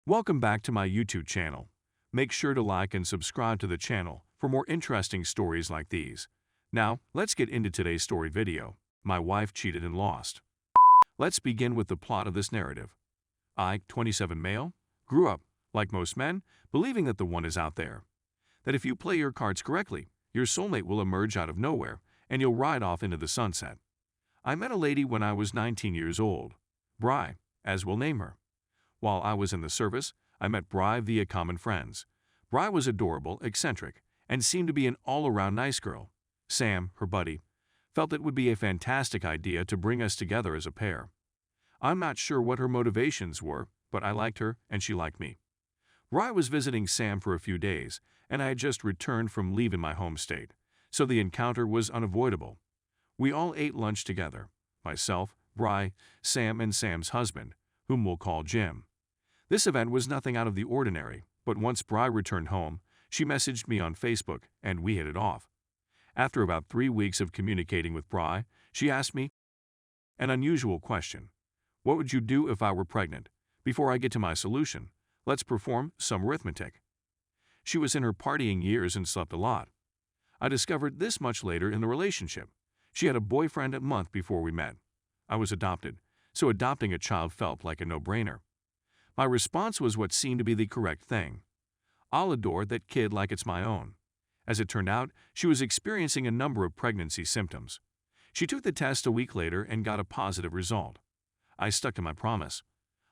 Welcome back to my YouTube channel. Make sure to like and subscribe to the channel for more interesting stories like these. Now, let's get into today's story video. My wife cheated and lost. Let's begin with the plot of this narrative. I, 27 male, grew up, like most men, believing that the one is out there. That if you play your cards correctly, your soulmate will emerge out of nowhere and you'll ride off into the sunset. I met a lady when I was 19 years old, Bri, as we'll name her. While I was in the service, I met Bri via common friends. Bri was adorable, eccentric, and seemed to be an all-around nice girl. Sam, her buddy, felt it would be a fantastic idea to bring us together as a pair. I'm not sure what her motivations were, but I liked her and she liked me. Bri was visiting Sam for a few days, and I had just returned from leave in my home state, so the encounter was unavoidable. We all ate lunch together, myself, Bri, Sam, and Sam's husband, whom we'll call Jim. This event was nothing out of the ordinary, but once Bri returned home, she messaged me on Facebook, and we hit it off. After about 3 weeks of communicating with Bri, she asked me an unusual question. What would you do if I were pregnant? Before I get to my solution, let's perform some arithmetic. She was in her partying years and slept a lot. I discovered this much later in the relationship. She had a boyfriend a month before we met. I was adopted, so adopting a child felt like a no-brainer. My response was what seemed to be the correct thing. I'll adore that kid like it's my own. As it turned out, she was experiencing a number of pregnancy symptoms. She took the test a week later and got a positive result. I stuck to my promise.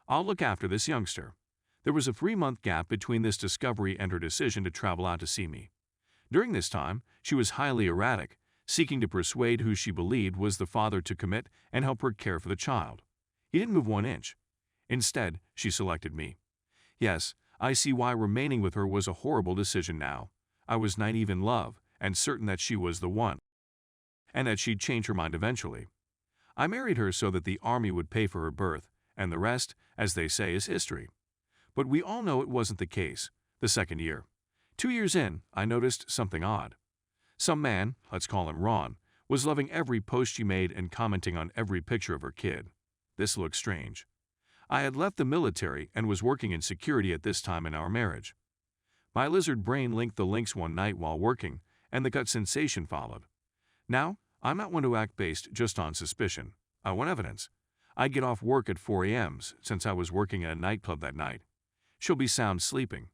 I'll look after this youngster. There was a 3-month gap between this discovery and her decision to travel out to see me. During this time, she was highly erratic, seeking to persuade who she believed was the father to commit and help her care for the child. He didn't move 1 inch. Instead, she selected me. Yes, I see why remaining with her was a horrible decision now. I was naive in love and certain that she was the one, and that she'd change her mind eventually. I married her so that the army would pay for her birth, and the rest, as they say, is history. But we all know it wasn't the case. The second year. 2 years in, I noticed something odd. Some man, let's call him Ron, was loving every post she made and commenting on every picture of her kid. This looked strange. I had left the military and was working in security at this time in our marriage. My lizard brain linked the links one night while working, and the gut sensation followed. Now, I'm not one to act based just on suspicion. I want evidence. I get off work at 4 a.m. since I was working at a nightclub that night. She'll be sound sleeping.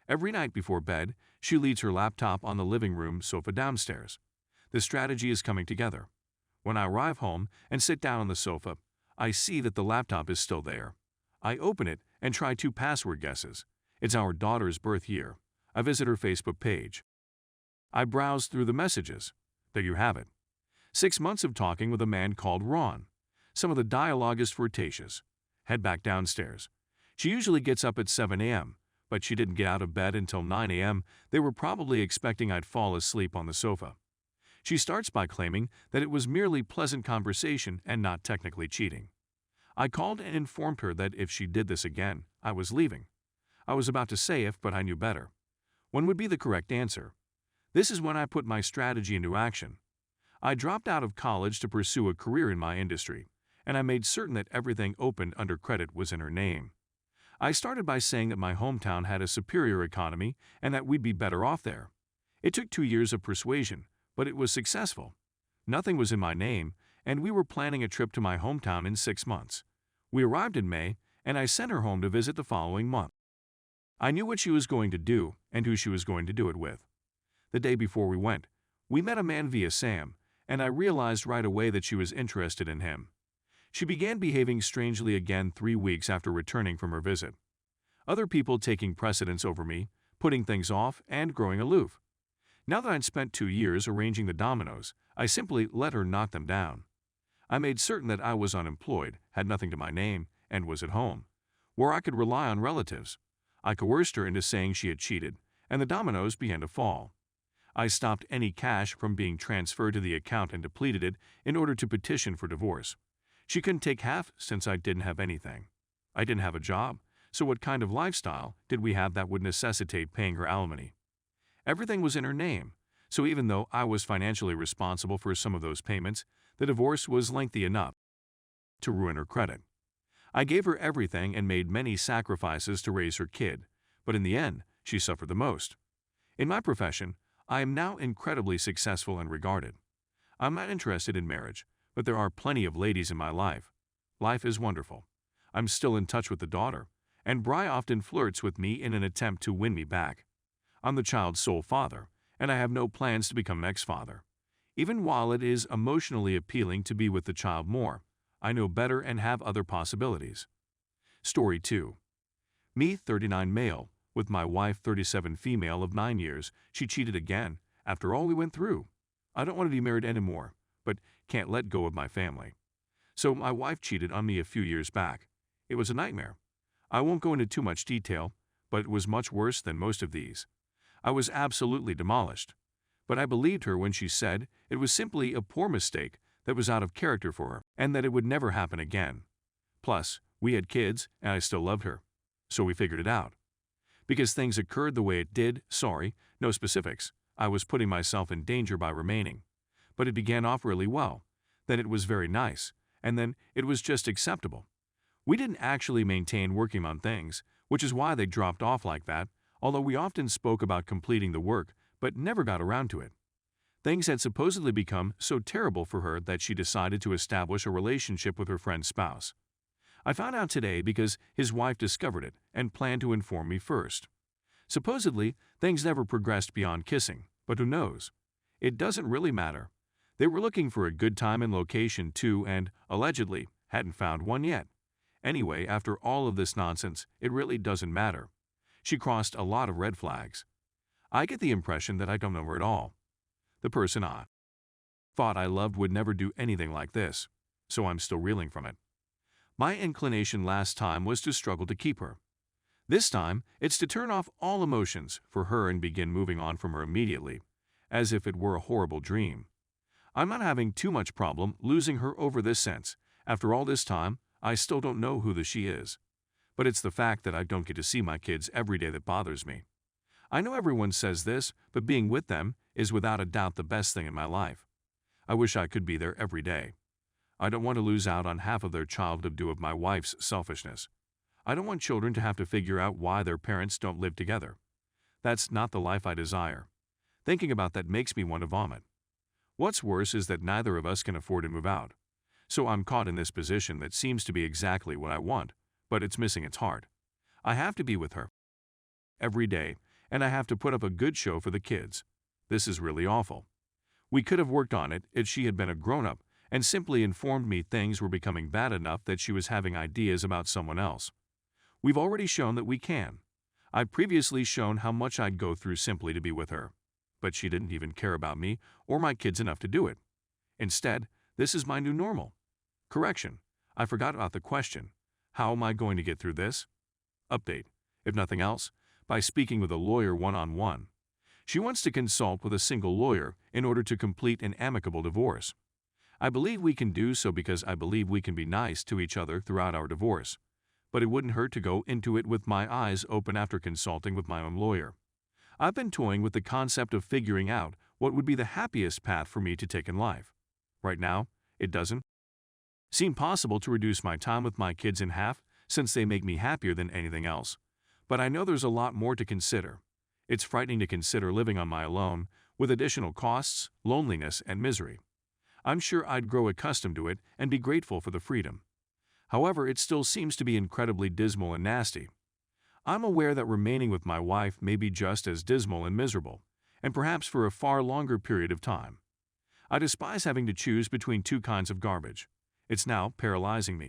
Every night before bed, she leaves her laptop on the living room sofa downstairs. The strategy is coming together. When I arrive home and sit down on the sofa, I see that the laptop is still there. I open it and try 2 password guesses. It's our daughter's birth year. I visit her Facebook page. I browse through the messages. There you have it. 6 months of talking with a man called Ron. Some of the dialogue is flirtatious. Head back downstairs. She usually gets up at 7 a.m., but she didn't get out of bed until 9 a.m. They were probably expecting I'd fall asleep on the sofa. She starts by claiming that it was merely pleasant conversation and not technically cheating. I called and informed her that if she did this again, I was leaving. I was about to say if, but I knew better. When would be the correct answer? This is when I put my strategy into action. I dropped out of college to pursue a career in my industry, and I made certain that everything opened under credit was in her name. I started by saying that my hometown had a superior economy and that we'd be better off there. It took 2 years of persuasion, but it was successful. Nothing was in my name, and we were planning a trip to my hometown in 6 months. We arrived in May, and I sent her home to visit the following month. I knew what she was going to do and who she was going to do it with. The day before we went, we met a man via Sam, and I realized right away that she was interested in him. She began behaving strangely again 3 weeks after returning from her visit. Other people taking precedence over me, putting things off, and growing aloof. Now that I'd spent 2 years arranging the dominoes, I simply let her knock them down. I made certain that I was unemployed, had nothing to my name, and was at home, where I could rely on relatives. I coerced her into saying she had cheated, and the dominoes began to fall. I stopped any cash from being transferred to the account and depleted it in order to petition for divorce. She couldn't take half since I didn't have anything. I didn't have a job, so what kind of lifestyle did we have that would necessitate paying her alimony? Everything was in her name, so even though I was financially responsible for some of those payments, the divorce was lengthy enough to ruin her credit. I gave her everything and made many sacrifices to raise her kid, but in the end, she suffered the most. In my profession, I am now incredibly successful and regarded. I'm not interested in marriage, but there are plenty of ladies in my life. Life is wonderful. I'm still in touch with the daughter, and Bri often flirts with me in an attempt to win me back. I'm the child's sole father, and I have no plans to become an ex-father. Even while it is emotionally appealing to be with the child more, I know better and have other possibilities. Story 2. Me, 39 male, with my wife, 37 female of 9 years. She cheated again, after all we went through. I don't want to be married anymore, but can't let go of my family. So my wife cheated on me a few years back. It was a nightmare. I won't go into too much detail, but it was much worse than most of these. I was absolutely demolished. But I believed her when she said it was simply a poor mistake that was out of character for her, and that it would never happen again. Plus, we had kids, and I still loved her. So we figured it out. Because things occurred the way it did, sorry, no specifics, I was putting myself in danger by remaining. But it began off really well. Then it was very nice, and then it was just acceptable. We didn't actually maintain working on things, which is why they dropped off like that, although we often spoke about completing the work, but never got around to it. Things had supposedly become so terrible for her that she decided to establish a relationship with her friend's spouse. I found out today because his wife discovered it and planned to inform me first. Supposedly, things never progressed beyond kissing, but who knows? It doesn't really matter. They were looking for a good time and location too and, allegedly, hadn't found one yet. Anyway, after all of this nonsense, it really doesn't matter. She crossed a lot of red flags. I get the impression that I don't know her at all. The person I thought I loved would never do anything like this, so I'm still reeling from it. My inclination last time was to struggle to keep her. This time, it's to turn off all emotions for her and begin moving on from her immediately, as if it were a horrible dream. I'm not having too much problem losing her over this sense. After all this time, I still don't know who the she is. But it's the fact that I don't get to see my kids every day that bothers me. I know everyone says this, but being with them is without a doubt the best thing in my life. I wish I could be there every day. I don't want to lose out on half of their childhood due to my wife's selfishness. I don't want children to have to figure out why their parents don't live together. That's not the life I desire. Thinking about that makes me want to vomit. What's worse is that neither of us can afford to move out. So I'm caught in this position that seems to be exactly what I want, but it's missing its heart. I have to be with her every day, and I have to put up a good show for the kids. This is really awful. We could have worked on it if she had been a grown-up and simply informed me things were becoming bad enough that she was having ideas about someone else. We've already shown that we can. I've previously shown how much I'd go through simply to be with her. But she didn't even care about me or my kids enough to do it. Instead, this is my new normal. Correction, I forgot about the question. How am I going to get through this? Update, if nothing else, by speaking with a lawyer one-on-one. She wants to consult with a single lawyer in order to complete an amicable divorce. I believe we can do so because I believe we can be nice to each other throughout our divorce. But it wouldn't hurt to go into it with my eyes open after consulting with my own lawyer. I've been toying with the concept of figuring out what would be the happiest path for me to take in life. Right now, it doesn't seem possible to reduce my time with my kids in half since they make me happier than anything else. But I know there's a lot more to consider. It's frightening to consider living on my own, with additional costs, loneliness, and misery. I'm sure I'd grow accustomed to it and be grateful for the freedom. However, it still seems to be incredibly dismal and nasty. I'm aware that remaining with my wife may be just as dismal and miserable, and perhaps for a far longer period of time. I despise having to choose between two kinds of garbage. It's now paralyzing me.